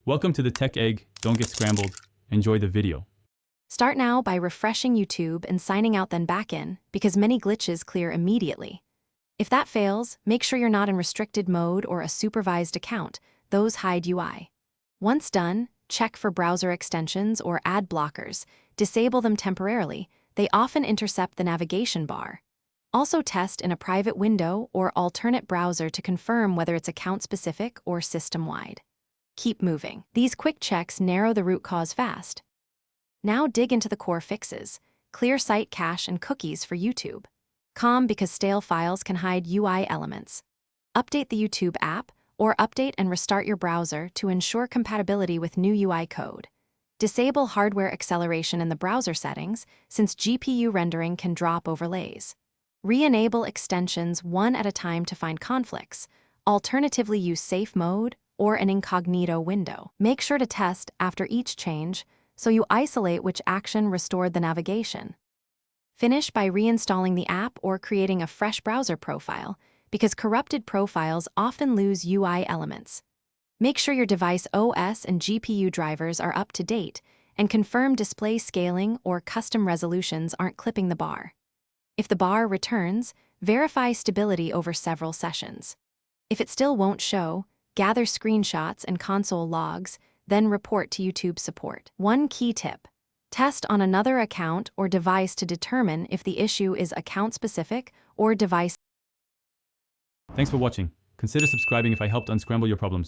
Welcome to the Tech Egg. Don't get scrambled. Enjoy the video. Start now by refreshing YouTube and signing out, then back in, because many glitches clear immediately. If that fails, make sure you're not in restricted mode or a supervised account. Those hide UI. Once done, check for browser extensions or ad blockers. Disable them temporarily. They often intercept the navigation bar. Also test in a private window or alternate browser to confirm whether it's account-specific or system-wide. Keep moving. These quick checks narrow the root cause fast. Now dig into the core fixes. Clear site cache and cookies for YouTube. Calm because stale files can hide UI elements. Update the YouTube app or update and restart your browser to ensure compatibility with new UI code. Disable hardware acceleration in the browser settings since GPU rendering can drop overlays. Re-enable extensions one at a time to find conflicts. Alternatively, use safe mode or an incognito window. Make sure to test after each change so you isolate which action restored the navigation. Finish by reinstalling the app or creating a fresh browser profile, because corrupted profiles often lose UI elements. Make sure your device OS and GPU drivers are up to date, and confirm display scaling or custom resolutions aren't clipping the bar. If the bar returns, verify stability over several sessions. If it still won't show, gather screenshots and console logs, then report to YouTube support. One key tip: test on another account or device to determine if the issue is account-specific or device. Thanks for watching. Consider subscribing if I helped unscramble your problems.